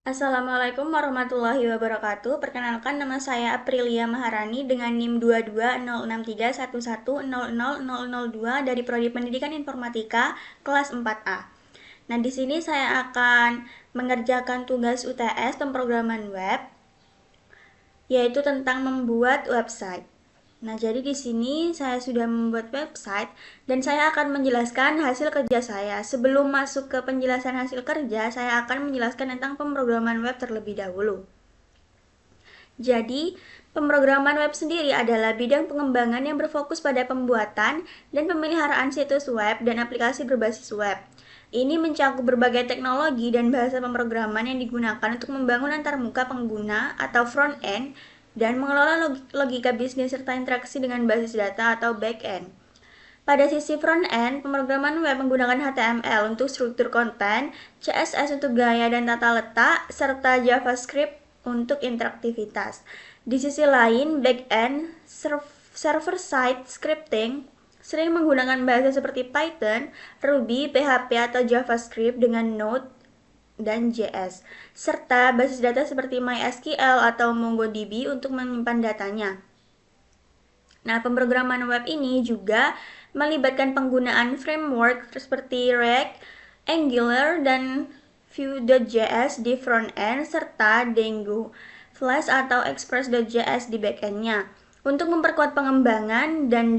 Assalamualaikum warahmatullahi wabarakatuh. Perkenalkan, nama saya Aprilia Maharani dengan NIM 220631100002 dari Prodi Pendidikan Informatika kelas 4A. Nah, di sini saya akan mengerjakan tugas UTS pemrograman web, yaitu tentang membuat website. Nah, jadi di sini saya sudah membuat website dan saya akan menjelaskan hasil kerja saya. Sebelum masuk ke penjelasan hasil kerja, saya akan menjelaskan tentang pemrograman web terlebih dahulu. Jadi, pemrograman web sendiri adalah bidang pengembangan yang berfokus pada pembuatan dan pemeliharaan situs web dan aplikasi berbasis web. Ini mencakup berbagai teknologi dan bahasa pemrograman yang digunakan untuk membangun antarmuka pengguna atau front-end dan mengelola logika bisnis serta interaksi dengan basis data atau back-end. Pada sisi front-end, pemrograman web menggunakan HTML untuk struktur konten, CSS untuk gaya dan tata letak, serta JavaScript untuk interaktivitas. Di sisi lain, back-end, server-side scripting sering menggunakan bahasa seperti Python, Ruby, PHP atau JavaScript dengan Node dan JS, serta basis data seperti MySQL atau MongoDB untuk menyimpan datanya. Nah, pemrograman web ini juga melibatkan penggunaan framework seperti React, Angular, dan Vue.js di front-end, serta Django, Flash atau Express.js di back-end-nya untuk memperkuat pengembangan dan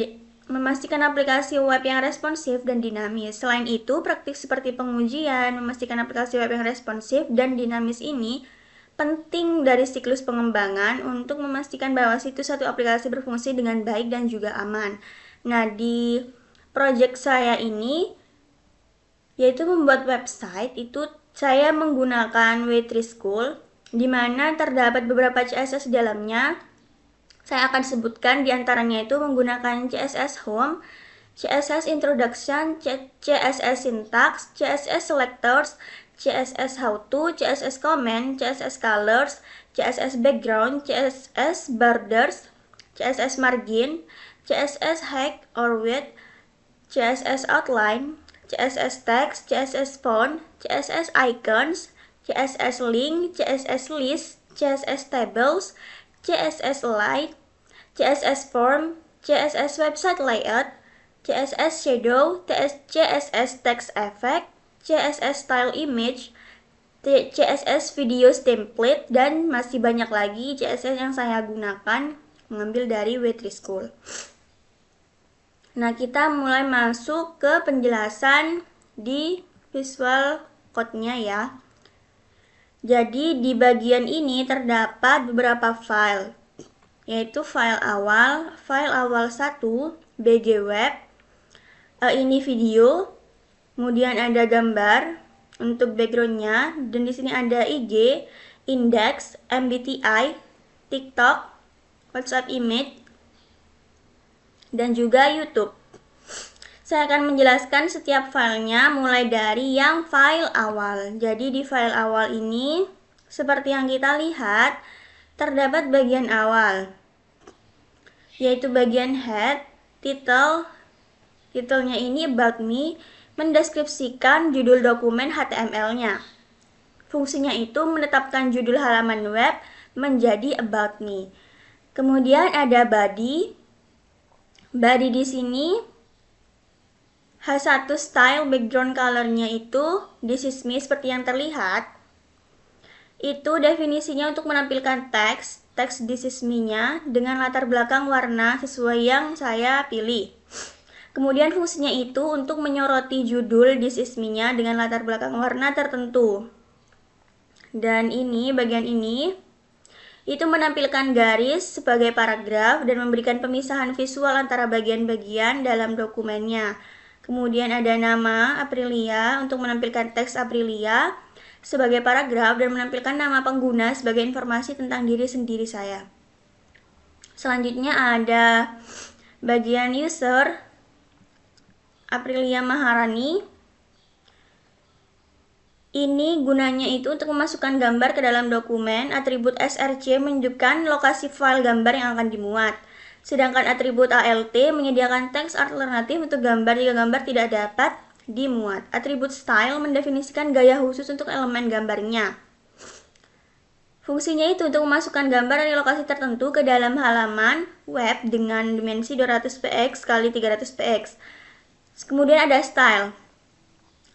memastikan aplikasi web yang responsif dan dinamis. Selain itu, praktik seperti pengujian, memastikan aplikasi web yang responsif dan dinamis ini penting dari siklus pengembangan untuk memastikan bahwa situs satu aplikasi berfungsi dengan baik dan juga aman. Nah, di project saya ini, yaitu membuat website, itu saya menggunakan W3 School, di mana terdapat beberapa CSS di dalamnya. Saya akan sebutkan diantaranya itu menggunakan CSS Home, CSS Introduction, CSS Syntax, CSS Selectors, CSS How To, CSS Comment, CSS Colors, CSS Background, CSS Borders, CSS Margin, CSS Height or Width, CSS Outline, CSS Text, CSS Font, CSS Icons, CSS Link, CSS List, CSS Tables, CSS Light, CSS Form, CSS Website Layout, CSS Shadow, CSS Text Effect, CSS Style Image, CSS Videos Template, dan masih banyak lagi CSS yang saya gunakan mengambil dari W3 School. Nah, kita mulai masuk ke penjelasan di Visual Code-nya ya. Jadi di bagian ini terdapat beberapa file, yaitu file awal 1, BG Web, ini video, kemudian ada gambar untuk backgroundnya, dan di sini ada IG, Index, MBTI, TikTok, WhatsApp Image, dan juga YouTube. Saya akan menjelaskan setiap filenya mulai dari yang file awal. Jadi di file awal ini, seperti yang kita lihat, terdapat bagian awal, yaitu bagian head, titelnya ini About Me, mendeskripsikan judul dokumen HTML-nya. Fungsinya itu menetapkan judul halaman web menjadi About Me. Kemudian ada body. Body di sini H1 style background color-nya itu This is me seperti yang terlihat. Itu definisinya untuk menampilkan teks This is me-nya dengan latar belakang warna sesuai yang saya pilih. Kemudian fungsinya itu untuk menyoroti judul This is me-nya dengan latar belakang warna tertentu. Dan ini, bagian ini, itu menampilkan garis sebagai paragraf dan memberikan pemisahan visual antara bagian-bagian dalam dokumennya. Kemudian ada nama Aprilia untuk menampilkan teks Aprilia sebagai paragraf dan menampilkan nama pengguna sebagai informasi tentang diri sendiri saya. Selanjutnya ada bagian user Aprilia Maharani. Ini gunanya itu untuk memasukkan gambar ke dalam dokumen. Atribut src menunjukkan lokasi file gambar yang akan dimuat. Sedangkan atribut alt menyediakan teks alternatif untuk gambar jika gambar tidak dapat dimuat. Atribut style mendefinisikan gaya khusus untuk elemen gambarnya. Fungsinya itu untuk memasukkan gambar dari lokasi tertentu ke dalam halaman web dengan dimensi 200px x 300px. Kemudian ada style.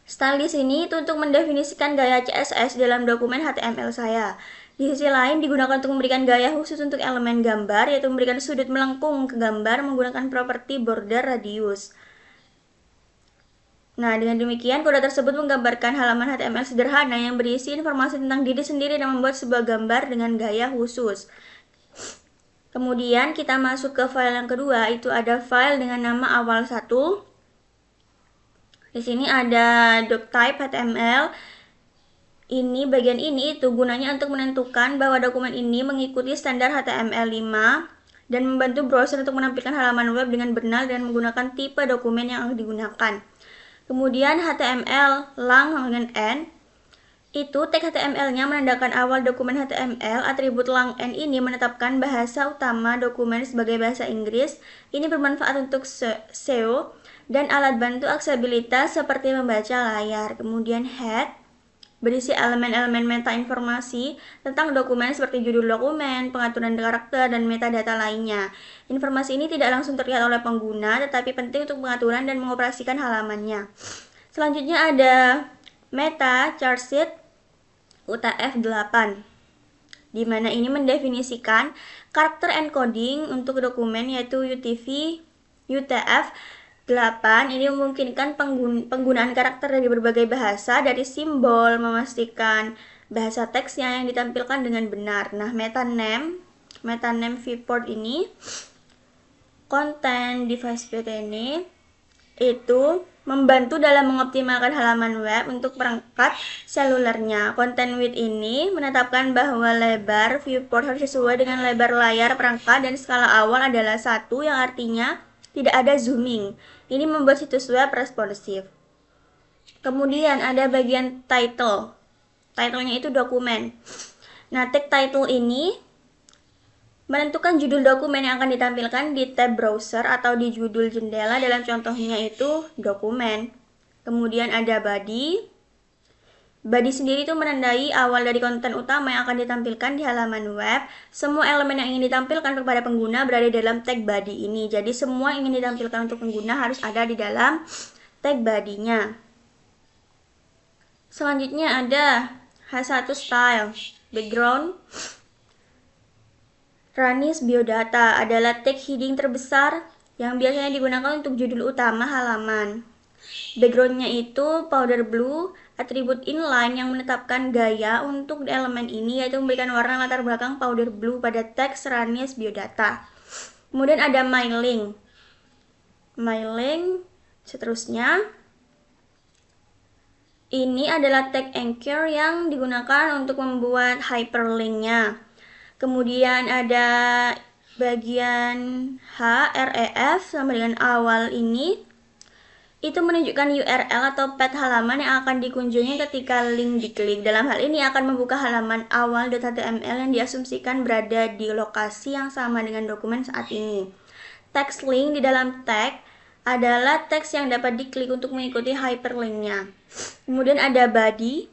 Style di sini itu untuk mendefinisikan gaya CSS dalam dokumen HTML saya. Di sisi lain digunakan untuk memberikan gaya khusus untuk elemen gambar, yaitu memberikan sudut melengkung ke gambar menggunakan properti border radius. Nah, dengan demikian kode tersebut menggambarkan halaman HTML sederhana yang berisi informasi tentang diri sendiri dan membuat sebuah gambar dengan gaya khusus. Kemudian kita masuk ke file yang kedua, itu ada file dengan nama awal 1. Di sini ada doctype HTML. Ini bagian ini itu gunanya untuk menentukan bahwa dokumen ini mengikuti standar HTML5 dan membantu browser untuk menampilkan halaman web dengan benar dan menggunakan tipe dokumen yang akan digunakan. Kemudian HTML lang dengan n itu tag HTML-nya menandakan awal dokumen HTML. Atribut lang n ini menetapkan bahasa utama dokumen sebagai bahasa Inggris. Ini bermanfaat untuk SEO dan alat bantu aksesibilitas seperti membaca layar. Kemudian head berisi elemen-elemen meta informasi tentang dokumen seperti judul dokumen, pengaturan karakter, dan metadata lainnya. Informasi ini tidak langsung terlihat oleh pengguna, tetapi penting untuk pengaturan dan mengoperasikan halamannya. Selanjutnya ada meta chartsheet UTF-8, di mana ini mendefinisikan karakter encoding untuk dokumen yaitu UTF-8. Ini memungkinkan penggunaan karakter dari berbagai bahasa dari simbol, memastikan bahasa teksnya yang ditampilkan dengan benar. Nah, metaname viewport ini, konten device ini itu membantu dalam mengoptimalkan halaman web untuk perangkat selulernya. Content width ini menetapkan bahwa lebar viewport harus sesuai dengan lebar layar perangkat dan skala awal adalah 1, yang artinya tidak ada zooming. Ini membuat situs web responsif. Kemudian ada bagian title. Title-nya itu dokumen. Nah, tag title ini menentukan judul dokumen yang akan ditampilkan di tab browser atau di judul jendela, dalam contohnya itu dokumen. Kemudian ada body. Body sendiri itu menandai awal dari konten utama yang akan ditampilkan di halaman web. Semua elemen yang ingin ditampilkan kepada pengguna berada dalam tag body ini. Jadi semua yang ingin ditampilkan untuk pengguna harus ada di dalam tag body-nya. Selanjutnya ada H1 style, background. Ranis biodata adalah tag heading terbesar yang biasanya digunakan untuk judul utama halaman. Backgroundnya itu powder blue. Atribut inline yang menetapkan gaya untuk elemen ini yaitu memberikan warna latar belakang powder blue pada teks Ranis biodata. Kemudian ada my link. Seterusnya ini adalah tag anchor yang digunakan untuk membuat hyperlink-nya. Kemudian ada bagian href sama dengan awal ini, itu menunjukkan URL atau path halaman yang akan dikunjungi ketika link diklik. Dalam hal ini akan membuka halaman awal.html yang diasumsikan berada di lokasi yang sama dengan dokumen saat ini. Text link di dalam tag adalah teks yang dapat diklik untuk mengikuti hyperlink-nya. Kemudian ada body.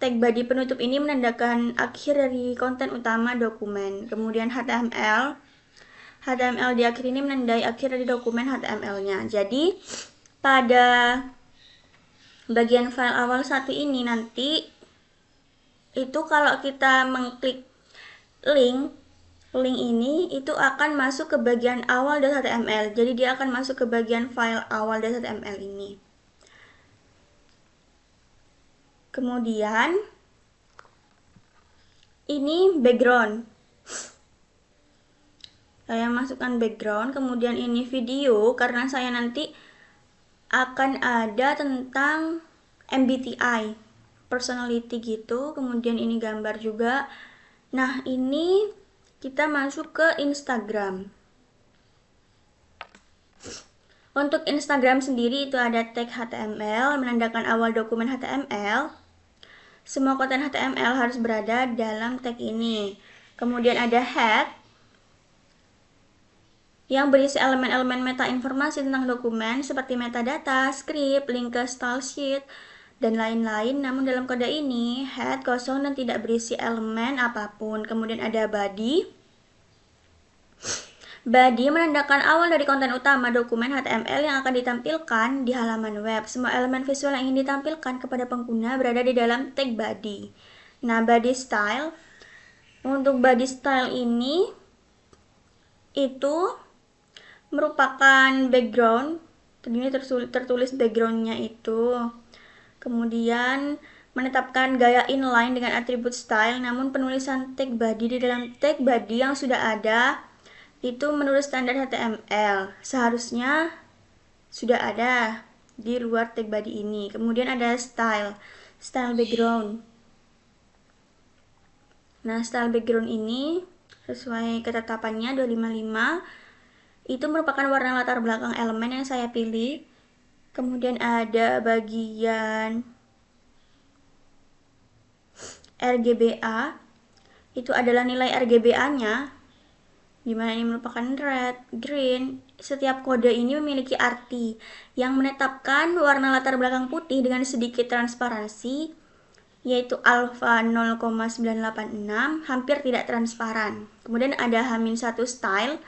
Tag body penutup ini menandakan akhir dari konten utama dokumen. Kemudian HTML di akhir ini menandai akhir dari dokumen HTML-nya. Jadi pada bagian file awal 1 ini nanti itu kalau kita mengklik link ini itu akan masuk ke bagian awal.html. Jadi dia akan masuk ke bagian file awal.html ini. Kemudian ini background. Saya masukkan background. Kemudian ini video karena saya nanti akan ada tentang MBTI, personality gitu. Kemudian ini gambar juga. Nah, ini kita masuk ke Instagram. Untuk Instagram sendiri itu ada tag HTML, menandakan awal dokumen HTML. Semua konten HTML harus berada dalam tag ini. Kemudian ada head, yang berisi elemen-elemen meta informasi tentang dokumen seperti metadata, script, link ke style sheet, dan lain-lain. Namun dalam kode ini, head kosong dan tidak berisi elemen apapun. Kemudian ada body. Body menandakan awal dari konten utama dokumen HTML yang akan ditampilkan di halaman web. Semua elemen visual yang ingin ditampilkan kepada pengguna berada di dalam tag body. Nah, body style. Untuk body style ini, itu merupakan background. Ini tertulis backgroundnya itu. Kemudian menetapkan gaya inline dengan atribut style, namun penulisan tag body di dalam tag body yang sudah ada itu menurut standar HTML seharusnya sudah ada di luar tag body ini. Kemudian ada style background. Nah, style background ini sesuai ketetapannya 255 itu merupakan warna latar belakang elemen yang saya pilih. Kemudian ada bagian RGBA, itu adalah nilai RGBA-nya, di mana ini merupakan red, green. Setiap kode ini memiliki arti yang menetapkan warna latar belakang putih dengan sedikit transparansi, yaitu alpha 0,986, hampir tidak transparan. Kemudian ada -1 style,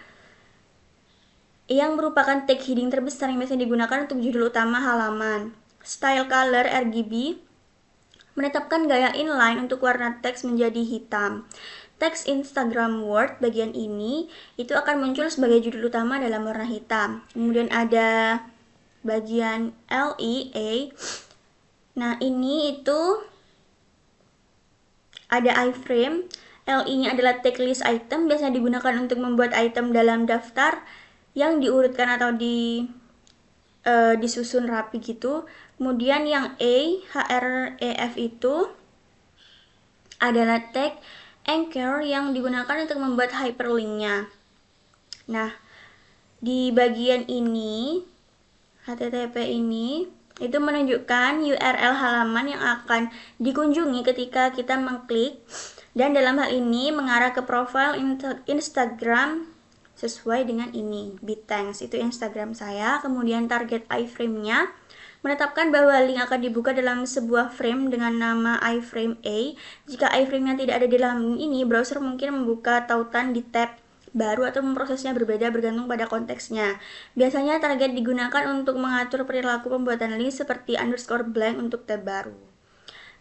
yang merupakan tag heading terbesar yang biasanya digunakan untuk judul utama halaman. Style color RGB menetapkan gaya inline untuk warna teks menjadi hitam. Teks Instagram Word bagian ini itu akan muncul sebagai judul utama dalam warna hitam. Kemudian ada bagian LEA. Nah, ini itu ada iframe. LE-nya adalah tag list item, biasanya digunakan untuk membuat item dalam daftar yang diurutkan atau disusun rapi gitu. Kemudian yang href itu adalah tag anchor yang digunakan untuk membuat hyperlink-nya. Nah, di bagian ini HTTP ini itu menunjukkan URL halaman yang akan dikunjungi ketika kita mengklik, dan dalam hal ini mengarah ke profil Instagram sesuai dengan ini. Bitthanks itu Instagram saya. Kemudian target iframe-nya menetapkan bahwa link akan dibuka dalam sebuah frame dengan nama iframe A. Jika iframe-nya tidak ada di dalam ini, browser mungkin membuka tautan di tab baru atau memprosesnya berbeda bergantung pada konteksnya. Biasanya target digunakan untuk mengatur perilaku pembuatan link seperti _blank untuk tab baru.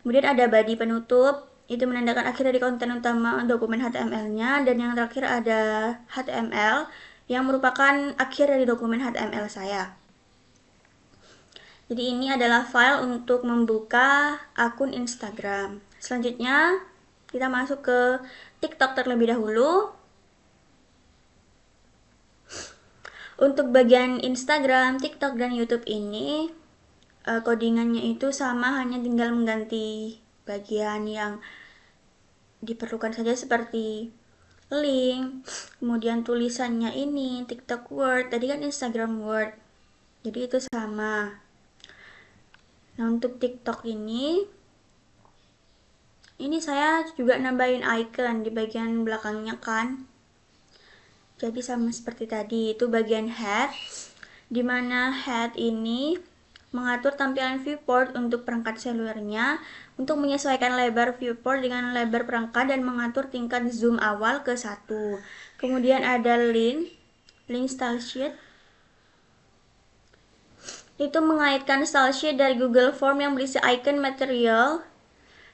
Kemudian ada body penutup, itu menandakan akhir dari konten utama dokumen HTML-nya, dan yang terakhir ada HTML yang merupakan akhir dari dokumen HTML saya. Jadi ini adalah file untuk membuka akun Instagram. Selanjutnya kita masuk ke TikTok terlebih dahulu. Untuk bagian Instagram, TikTok, dan YouTube ini codingannya itu sama, hanya tinggal mengganti bagian yang diperlukan saja seperti link, kemudian tulisannya ini TikTok Word, tadi kan Instagram Word, jadi itu sama. Nah, untuk TikTok ini saya juga nambahin icon di bagian belakangnya kan. Jadi sama seperti tadi, itu bagian head, dimana head ini mengatur tampilan viewport untuk perangkat selulernya, untuk menyesuaikan lebar viewport dengan lebar perangkat dan mengatur tingkat zoom awal ke 1. Kemudian ada link style sheet, itu mengaitkan style sheet dari Google Form yang berisi icon material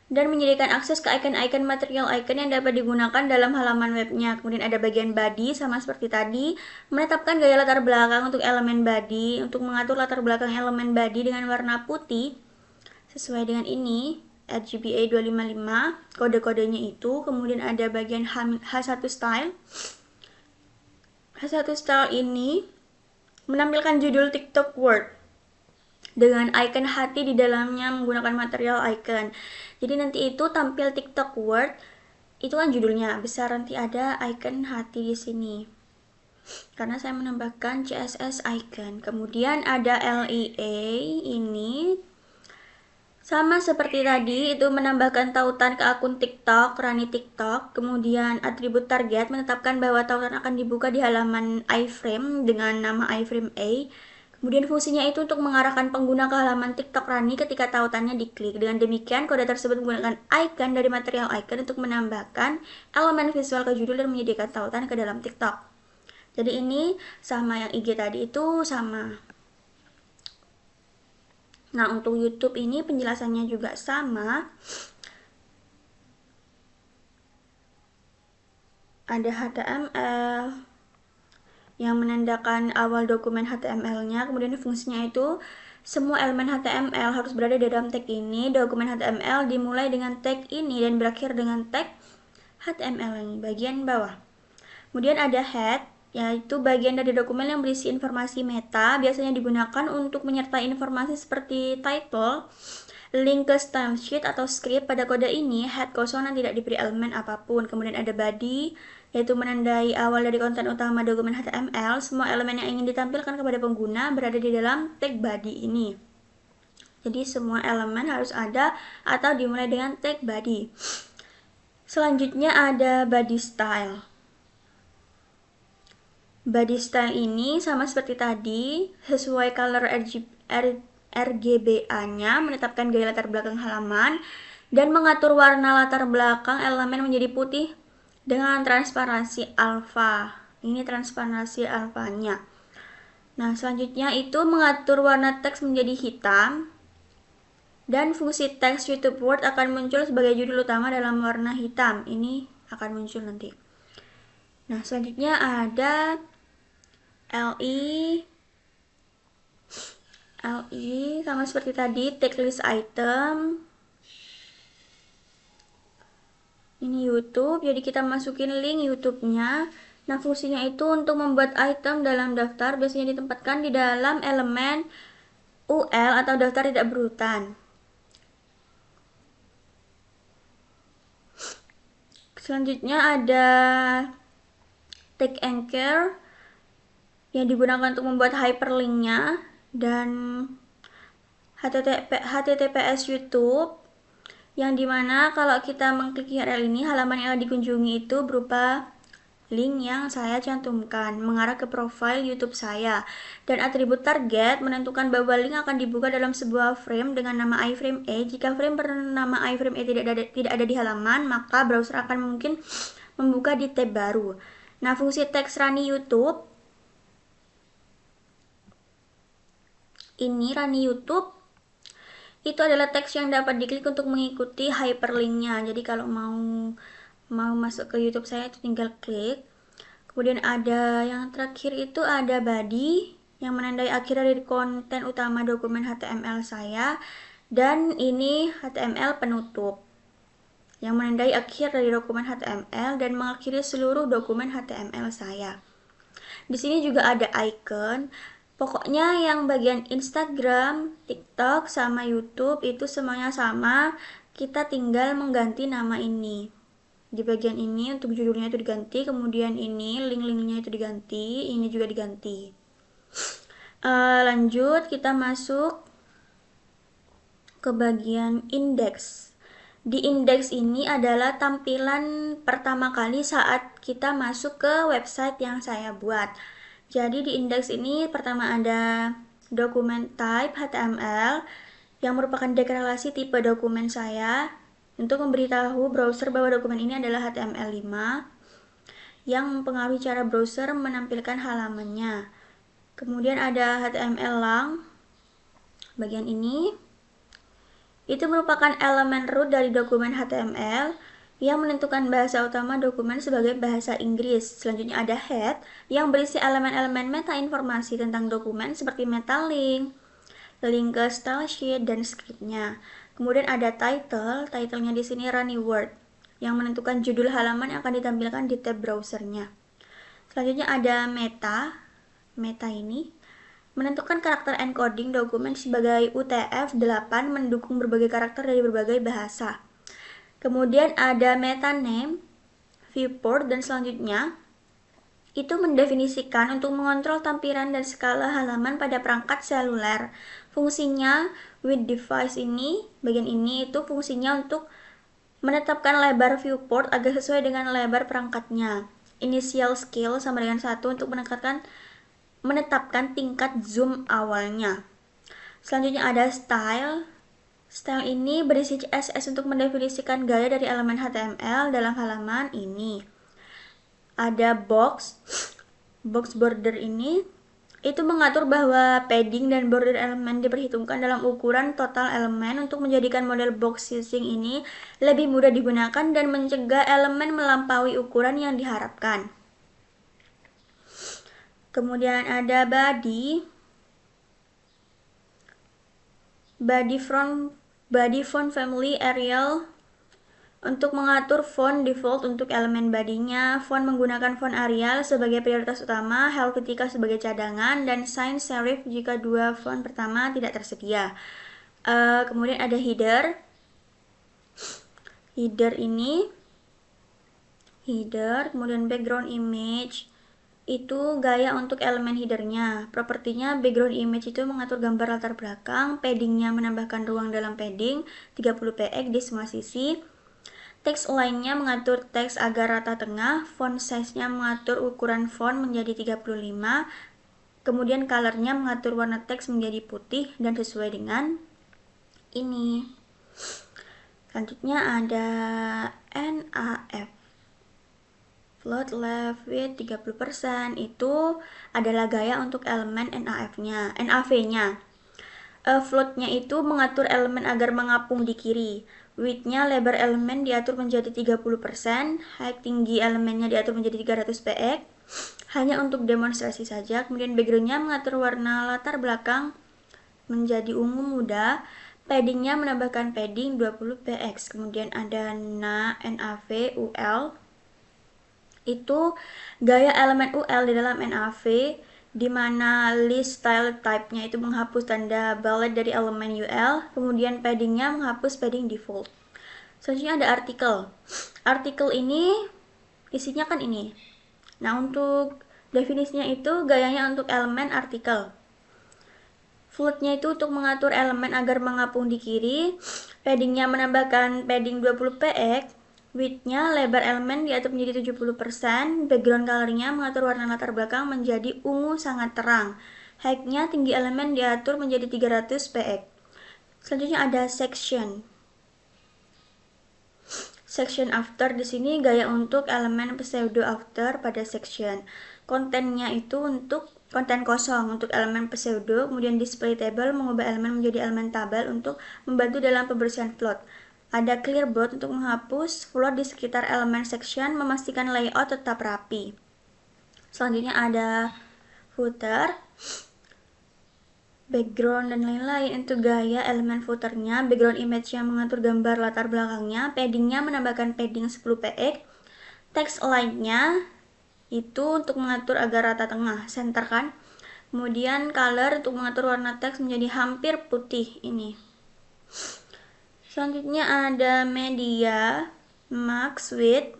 dan menyediakan akses ke icon-icon material icon yang dapat digunakan dalam halaman webnya. Kemudian ada bagian body, sama seperti tadi, menetapkan gaya latar belakang untuk elemen body, untuk mengatur latar belakang elemen body dengan warna putih sesuai dengan ini RGBA 255 kode-kodenya itu. Kemudian ada bagian H1 style. H1 style ini menampilkan judul TikTok Word dengan icon hati di dalamnya menggunakan material icon. Jadi nanti itu tampil TikTok Word, itu kan judulnya besar, nanti ada icon hati di sini. karena saya menambahkan CSS icon. Kemudian ada LEA, ini sama seperti tadi, itu menambahkan tautan ke akun TikTok, Rani TikTok. Kemudian atribut target menetapkan bahwa tautan akan dibuka di halaman iframe dengan nama iframe A. Kemudian fungsinya itu untuk mengarahkan pengguna ke halaman TikTok Rani ketika tautannya diklik. Dengan demikian, kode tersebut menggunakan icon dari material icon untuk menambahkan elemen visual ke judul dan menyediakan tautan ke dalam TikTok. Jadi ini sama yang IG tadi itu sama. Nah, untuk YouTube ini penjelasannya juga sama. Ada HTML yang menandakan awal dokumen HTML-nya, kemudian fungsinya itu semua elemen HTML harus berada di dalam tag ini. Dokumen HTML dimulai dengan tag ini dan berakhir dengan tag HTML ini, bagian bawah. Kemudian ada head, yaitu bagian dari dokumen yang berisi informasi meta, biasanya digunakan untuk menyertai informasi seperti title, link ke stylesheet atau script. Pada kode ini, head kosong dan tidak diberi elemen apapun. Kemudian ada body, yaitu menandai awal dari konten utama dokumen HTML. Semua elemen yang ingin ditampilkan kepada pengguna berada di dalam tag body ini. Jadi semua elemen harus ada atau dimulai dengan tag body. Selanjutnya ada body style. Body style ini sama seperti tadi, sesuai color RGBA-nya, menetapkan gaya latar belakang halaman dan mengatur warna latar belakang elemen menjadi putih dengan transparansi alfa. Ini transparansi alfanya. Nah, selanjutnya itu mengatur warna teks menjadi hitam dan fungsi teks YouTube Word akan muncul sebagai judul utama dalam warna hitam. Ini akan muncul nanti. Nah, selanjutnya ada LI sama seperti tadi, tag list item. Ini YouTube, jadi kita masukin link YouTube-nya. Nah, fungsinya itu untuk membuat item dalam daftar, biasanya ditempatkan di dalam elemen UL atau daftar tidak berurutan. Selanjutnya ada tag anchor yang digunakan untuk membuat hyperlink-nya dan HTTPS YouTube, yang dimana kalau kita mengklik URL ini, halaman yang dikunjungi itu berupa link yang saya cantumkan mengarah ke profil YouTube saya. Dan atribut target menentukan bahwa link akan dibuka dalam sebuah frame dengan nama iframe A. Jika frame bernama iframe A tidak ada di halaman, maka browser akan mungkin membuka di tab baru. Nah, fungsi teks Rani YouTube ini, Rani YouTube itu adalah teks yang dapat diklik untuk mengikuti hyperlink-nya. Jadi kalau mau masuk ke YouTube saya itu tinggal klik. Kemudian ada yang terakhir itu ada body yang menandai akhir dari konten utama dokumen HTML saya, dan ini HTML penutup yang menandai akhir dari dokumen HTML dan mengakhiri seluruh dokumen HTML saya. Di sini juga ada icon. Pokoknya yang bagian Instagram, TikTok, sama YouTube itu semuanya sama. Kita tinggal mengganti nama ini. Di bagian ini untuk judulnya itu diganti, kemudian ini link-linknya itu diganti, ini juga diganti. Lanjut, kita masuk ke bagian indeks. Di indeks ini adalah tampilan pertama kali saat kita masuk ke website yang saya buat. Jadi di indeks ini pertama ada dokumen type HTML yang merupakan deklarasi tipe dokumen saya untuk memberitahu browser bahwa dokumen ini adalah HTML5 yang mempengaruhi cara browser menampilkan halamannya. Kemudian ada HTML lang, bagian ini. Itu merupakan elemen root dari dokumen HTML yang menentukan bahasa utama dokumen sebagai bahasa Inggris. Selanjutnya ada head yang berisi elemen-elemen meta informasi tentang dokumen seperti meta link, link ke stylesheet, dan scriptnya. Kemudian ada titlenya di sini Rani Word yang menentukan judul halaman yang akan ditampilkan di tab browsernya. Selanjutnya ada meta ini menentukan karakter encoding dokumen sebagai UTF-8 mendukung berbagai karakter dari berbagai bahasa. Kemudian ada meta name, viewport, dan selanjutnya itu mendefinisikan untuk mengontrol tampilan dan skala halaman pada perangkat seluler. Fungsinya with device ini, bagian ini itu fungsinya untuk menetapkan lebar viewport agar sesuai dengan lebar perangkatnya. Initial scale sama dengan 1 untuk menetapkan tingkat zoom awalnya. Selanjutnya ada style. Style ini berisi CSS untuk mendefinisikan gaya dari elemen HTML dalam halaman ini. Ada box border ini itu mengatur bahwa padding dan border elemen diperhitungkan dalam ukuran total elemen untuk menjadikan model box sizing ini lebih mudah digunakan dan mencegah elemen melampaui ukuran yang diharapkan. Kemudian ada body font family Arial untuk mengatur font default untuk elemen bodinya. Font menggunakan font Arial sebagai prioritas utama, Helvetica sebagai cadangan, dan sans serif jika dua font pertama tidak tersedia. Kemudian ada header. Kemudian background image itu gaya untuk elemen headernya. Propertinya background image itu mengatur gambar latar belakang, paddingnya menambahkan ruang dalam padding 30 px di semua sisi. Text align-nya mengatur teks agar rata tengah, font size-nya mengatur ukuran font menjadi 35, kemudian color-nya mengatur warna teks menjadi putih dan sesuai dengan ini. Selanjutnya ada NAF. Float left width 30%, itu adalah gaya untuk elemen NAV-nya. Float-nya itu mengatur elemen agar mengapung di kiri. Width-nya lebar elemen diatur menjadi 30%, height tinggi elemennya diatur menjadi 300 px, hanya untuk demonstrasi saja. Kemudian background-nya mengatur warna latar belakang menjadi ungu muda, padding-nya menambahkan padding 20 px. Kemudian ada NAV UL, itu gaya elemen UL di dalam NAV, di mana list style type-nya itu menghapus tanda bullet dari elemen UL, kemudian padding-nya menghapus padding default. Selanjutnya ada artikel. Artikel ini isinya kan ini. Nah, untuk definisinya itu gayanya untuk elemen artikel. Float-nya itu untuk mengatur elemen agar mengapung di kiri, padding-nya menambahkan padding 20 px, width-nya lebar elemen diatur menjadi 70%, background color-nya mengatur warna latar belakang menjadi ungu sangat terang, height-nya tinggi elemen diatur menjadi 300 px. Selanjutnya ada section after. Di sini gaya untuk elemen pseudo after pada section. Kontennya itu untuk konten kosong untuk elemen pseudo, kemudian display table mengubah elemen menjadi elemen tabel untuk membantu dalam pembersihan float. Ada clear board untuk menghapus float di sekitar elemen section, memastikan layout tetap rapi. Selanjutnya ada footer, background dan lain-lain. Untuk gaya elemen footernya, background image-nya mengatur gambar latar belakangnya, padding-nya menambahkan padding 10 px, text align-nya itu untuk mengatur agar rata tengah, center kan. Kemudian color untuk mengatur warna teks menjadi hampir putih ini. Selanjutnya ada media max width,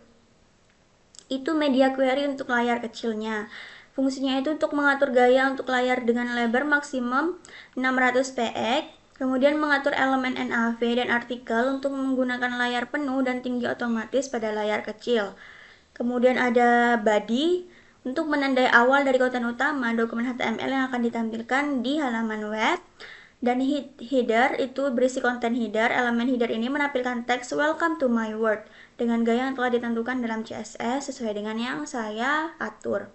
itu media query untuk layar kecilnya. Fungsinya itu untuk mengatur gaya untuk layar dengan lebar maksimum 600 px, kemudian mengatur elemen NAV dan artikel untuk menggunakan layar penuh dan tinggi otomatis pada layar kecil. Kemudian ada body untuk menandai awal dari konten utama dokumen HTML yang akan ditampilkan di halaman web. Dan header itu berisi konten header. Elemen header ini menampilkan teks welcome to my world dengan gaya yang telah ditentukan dalam CSS sesuai dengan yang saya atur.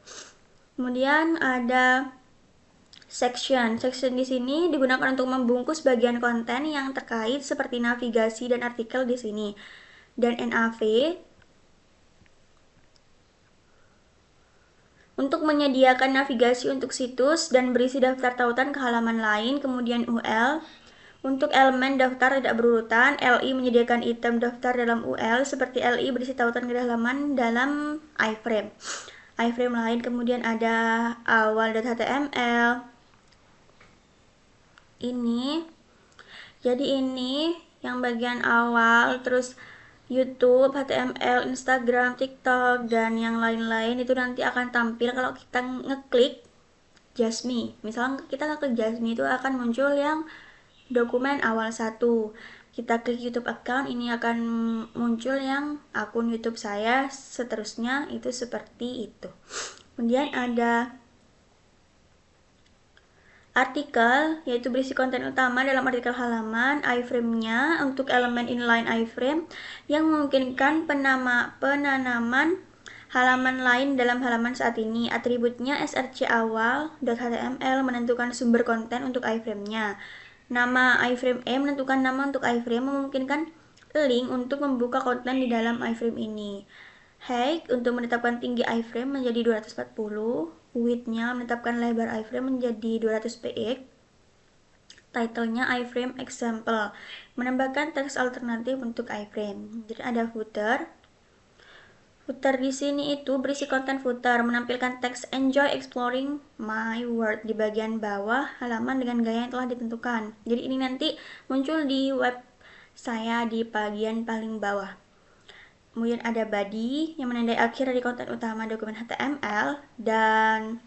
Kemudian ada section di sini digunakan untuk membungkus bagian konten yang terkait seperti navigasi dan artikel di sini. Dan NAV untuk menyediakan navigasi untuk situs dan berisi daftar tautan ke halaman lain. Kemudian UL untuk elemen daftar tidak berurutan. LI menyediakan item daftar dalam UL seperti LI berisi tautan ke halaman dalam iframe lain. Kemudian ada awal.html ini. Jadi ini yang bagian awal, terus YouTube, HTML, Instagram, TikTok, dan yang lain-lain itu nanti akan tampil kalau kita ngeklik Jasmy. Misalnya kita ngeklik Jasmy itu akan muncul yang dokumen awal 1. Kita klik YouTube account, ini akan muncul yang akun YouTube saya, seterusnya itu seperti itu. Kemudian ada artikel, yaitu berisi konten utama dalam artikel halaman, iframe-nya untuk elemen inline iframe yang memungkinkan penanaman halaman lain dalam halaman saat ini. Atributnya src awal.html menentukan sumber konten untuk iframe-nya. Nama iframe E menentukan nama untuk iframe, memungkinkan link untuk membuka konten di dalam iframe ini. Height untuk menetapkan tinggi iframe menjadi 240, width-nya menetapkan lebar iframe menjadi 200 px. Title-nya iframe example, menambahkan teks alternatif untuk iframe. Jadi ada footer. Footer di sini itu berisi konten footer, menampilkan teks enjoy exploring my world di bagian bawah halaman dengan gaya yang telah ditentukan. Jadi ini nanti muncul di web saya di bagian paling bawah. Kemudian ada body yang menandai akhir dari konten utama dokumen HTML, dan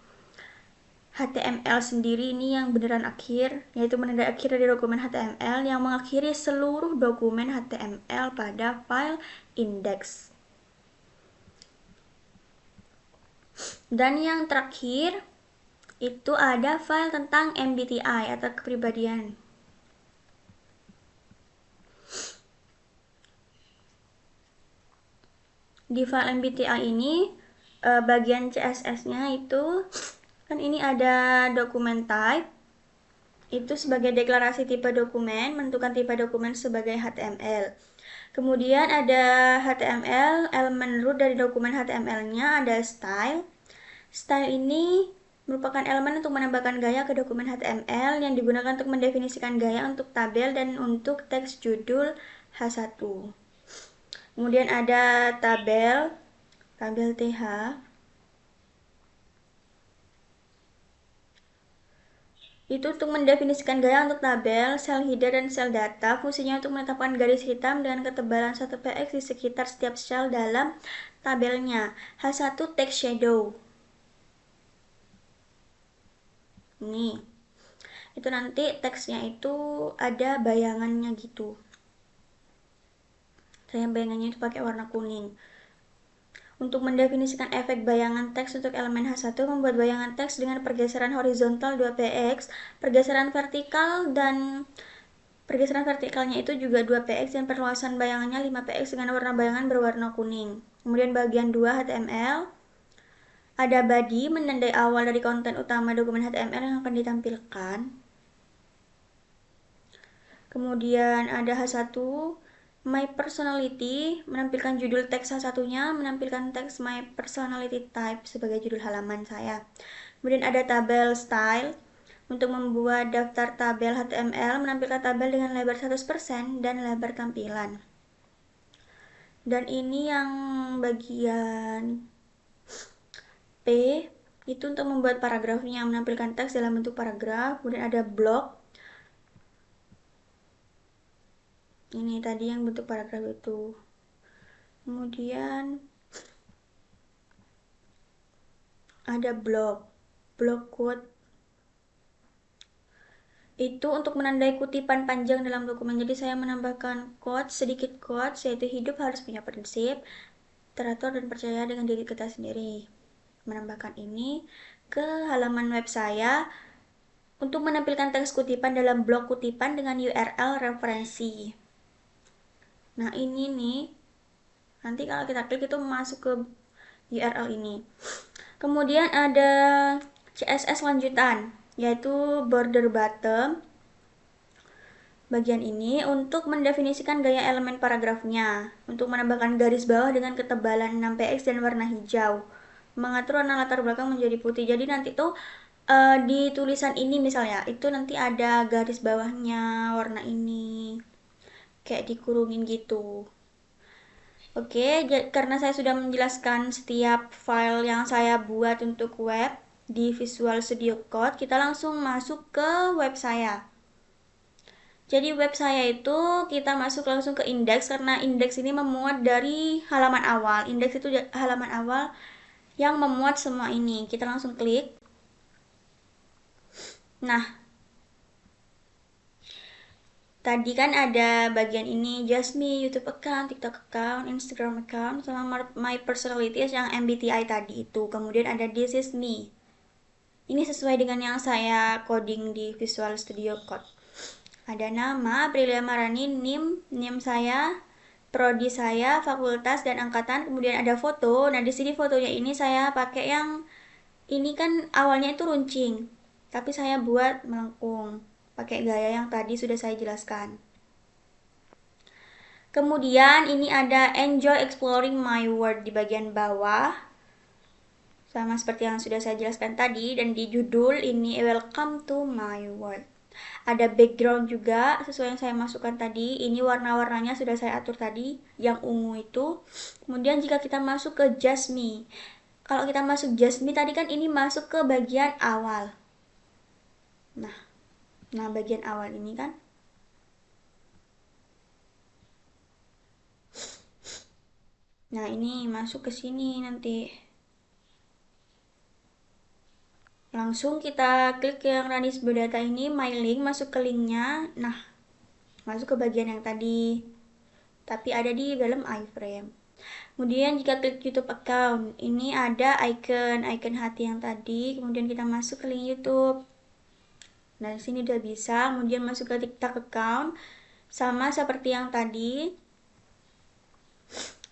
HTML sendiri ini yang beneran akhir, yaitu menandai akhir dari dokumen HTML yang mengakhiri seluruh dokumen HTML pada file index. Dan yang terakhir itu ada file tentang MBTI atau kepribadian. Di file MBTI ini bagian CSS-nya itu kan ini ada dokumen type, itu sebagai deklarasi tipe dokumen, menentukan tipe dokumen sebagai HTML. Kemudian ada HTML, elemen root dari dokumen HTML-nya ada style. Style ini merupakan elemen untuk menambahkan gaya ke dokumen HTML yang digunakan untuk mendefinisikan gaya untuk tabel dan untuk teks judul H1. Kemudian ada tabel TH. Itu untuk mendefinisikan gaya untuk tabel, sel header, dan sel data. Fungsinya untuk menetapkan garis hitam dengan ketebalan 1 px di sekitar setiap sel dalam tabelnya. H1 text shadow. Ini. Itu nanti teksnya itu ada bayangannya gitu. Saya bayangannya itu pakai warna kuning. Untuk mendefinisikan efek bayangan teks untuk elemen H1, membuat bayangan teks dengan pergeseran horizontal 2 px, pergeseran vertikalnya itu juga 2 px, dan perluasan bayangannya 5 px dengan warna bayangan berwarna kuning. Kemudian bagian 2 HTML, ada body menandai awal dari konten utama dokumen HTML yang akan ditampilkan. Kemudian ada H1 My Personality, menampilkan judul teks satunya, menampilkan teks My Personality Type sebagai judul halaman saya. Kemudian ada tabel style, untuk membuat daftar tabel HTML, menampilkan tabel dengan lebar 100% dan lebar tampilan. Dan ini yang bagian P, itu untuk membuat paragrafnya, menampilkan teks dalam bentuk paragraf. Kemudian ada blog. Ini tadi yang bentuk paragraf itu. Kemudian ada blog quote. Itu untuk menandai kutipan panjang dalam dokumen. Jadi saya menambahkan sedikit quotes, yaitu hidup harus punya prinsip, teratur dan percaya dengan diri kita sendiri. Menambahkan ini ke halaman web saya untuk menampilkan teks kutipan dalam blok kutipan dengan URL referensi. Nah ini nih, nanti kalau kita klik itu masuk ke URL ini. Kemudian ada CSS lanjutan, yaitu border bottom. Bagian ini untuk mendefinisikan gaya elemen paragrafnya, untuk menambahkan garis bawah dengan ketebalan 6 px dan warna hijau, mengatur warna latar belakang menjadi putih. Jadi nanti tuh di tulisan ini misalnya, itu nanti ada garis bawahnya warna ini, kayak dikurungin gitu. Oke, karena saya sudah menjelaskan setiap file yang saya buat untuk web di Visual Studio Code, kita langsung masuk ke web saya. Jadi web saya itu kita masuk langsung ke indeks karena indeks ini memuat dari halaman awal. Indeks itu halaman awal yang memuat semua ini. Kita langsung klik. Nah, tadi kan ada bagian ini, Just Me, YouTube account, TikTok account, Instagram account, sama My Personalities yang MBTI tadi itu. Kemudian ada This Is Me. Ini sesuai dengan yang saya coding di Visual Studio Code. Ada nama, Aprilia Marani, NIM saya, prodi saya, fakultas dan angkatan, kemudian ada foto. Nah, di sini fotonya ini saya pakai yang ini kan awalnya itu runcing, tapi saya buat melengkung pakai gaya yang tadi sudah saya jelaskan. Kemudian ini ada Enjoy Exploring My World di bagian bawah. Sama seperti yang sudah saya jelaskan tadi, dan di judul ini Welcome to My World. Ada background juga sesuai yang saya masukkan tadi. Ini warna-warnanya sudah saya atur tadi, yang ungu itu. Kemudian jika kita masuk ke Just Me, kalau kita masuk Just Me tadi kan ini masuk ke bagian awal. Nah bagian awal ini kan. Nah ini masuk ke sini nanti. Langsung kita klik yang Ranis Data ini, My Link, masuk ke linknya. Nah, masuk ke bagian yang tadi. Tapi ada di dalam iframe. Kemudian jika klik YouTube account, ini ada icon hati yang tadi. Kemudian kita masuk ke link YouTube. Nah, di sini udah bisa. Kemudian masuk ke TikTok account, sama seperti yang tadi.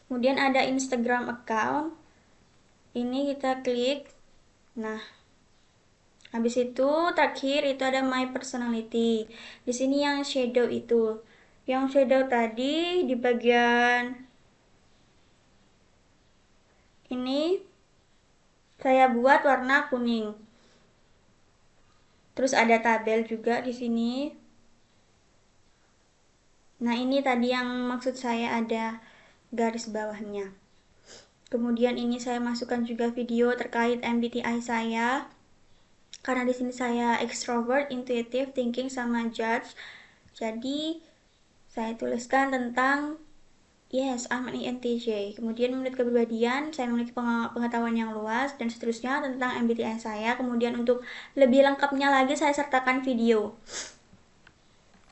Kemudian ada Instagram account. Ini kita klik. Nah, habis itu terakhir itu ada My Personality. Di sini yang shadow itu. Yang shadow tadi di bagian ini saya buat warna kuning. Terus ada tabel juga di sini. Nah, ini tadi yang maksud saya ada garis bawahnya. Kemudian ini saya masukkan juga video terkait MBTI saya. Karena di sini saya extrovert, intuitive, thinking sama judge. Jadi saya tuliskan tentang yes, I'm an ENTJ. Kemudian menurut kepribadian, saya memiliki pengetahuan yang luas dan seterusnya tentang MBTI saya. Kemudian untuk lebih lengkapnya lagi saya sertakan video.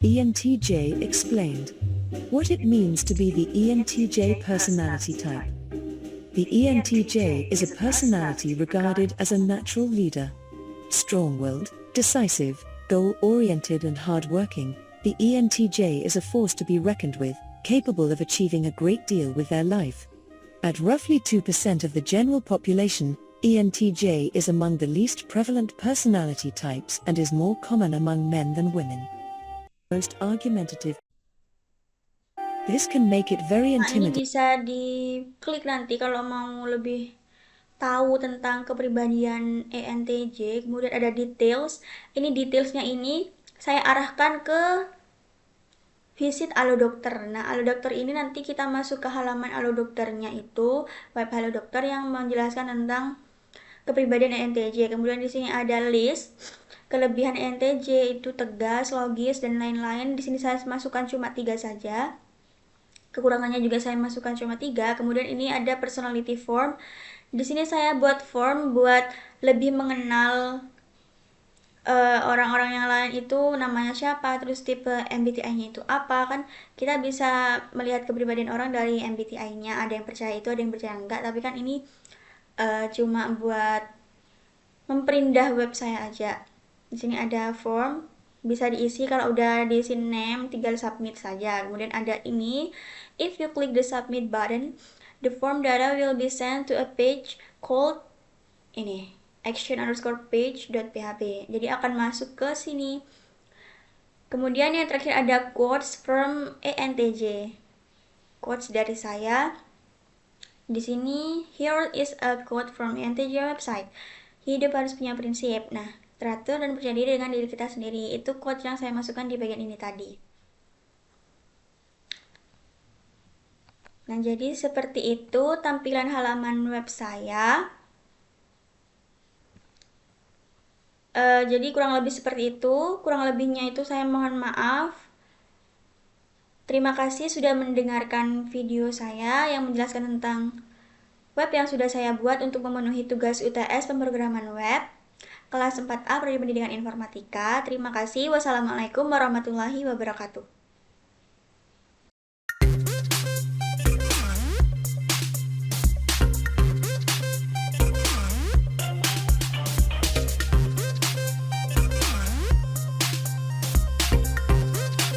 ENTJ explained what it means to be the ENTJ personality type. The ENTJ is a personality regarded as a natural leader. Strong-willed, decisive, goal-oriented and hard-working, the ENTJ is a force to be reckoned with, capable of achieving a great deal with their life. At roughly 2% of the general population, ENTJ is among the least prevalent personality types and is more common among men than women. Most argumentative. This can make it very Nah, ini intimidating. bisa diklik nanti kalau mau lebih tahu tentang kepribadian ENTJ. Kemudian ada details. Ini detailsnya ini saya arahkan ke visit Halo Dokter. Nah, Halo Dokter ini nanti kita masuk ke halaman Halo Dokternya itu, web Halo Dokter yang menjelaskan tentang kepribadian ENTJ. Kemudian di sini ada list. Kelebihan ENTJ itu tegas, logis dan lain-lain. Di sini saya masukkan cuma 3 saja. Kekurangannya juga saya masukkan cuma 3. Kemudian ini ada personality form. Di sini saya buat form buat lebih mengenal orang-orang yang lain itu namanya siapa, terus tipe MBTI-nya itu apa. Kan kita bisa melihat kepribadian orang dari MBTI-nya. Ada yang percaya itu, ada yang percaya enggak. Tapi kan ini cuma buat memperindah web saya aja. Di sini ada form, bisa diisi. Kalau udah diisi name, tinggal submit saja. Kemudian ada ini, if you click the submit button, the form data will be sent to a page called ini action_page.php. Jadi akan masuk ke sini. Kemudian yang terakhir ada quotes from ENTJ. Quotes dari saya. Di sini here is a quote from ENTJ website. Hidup harus punya prinsip. Nah, teratur dan percaya diri dengan diri kita sendiri. Itu quote yang saya masukkan di bagian ini tadi. Nah, jadi seperti itu tampilan halaman web saya. Jadi kurang lebih seperti itu. Kurang lebihnya itu saya mohon maaf. Terima kasih sudah mendengarkan video saya yang menjelaskan tentang web yang sudah saya buat untuk memenuhi tugas UTS pemrograman web kelas 4A Prodi Pendidikan Informatika. Terima kasih. Wassalamualaikum warahmatullahi wabarakatuh.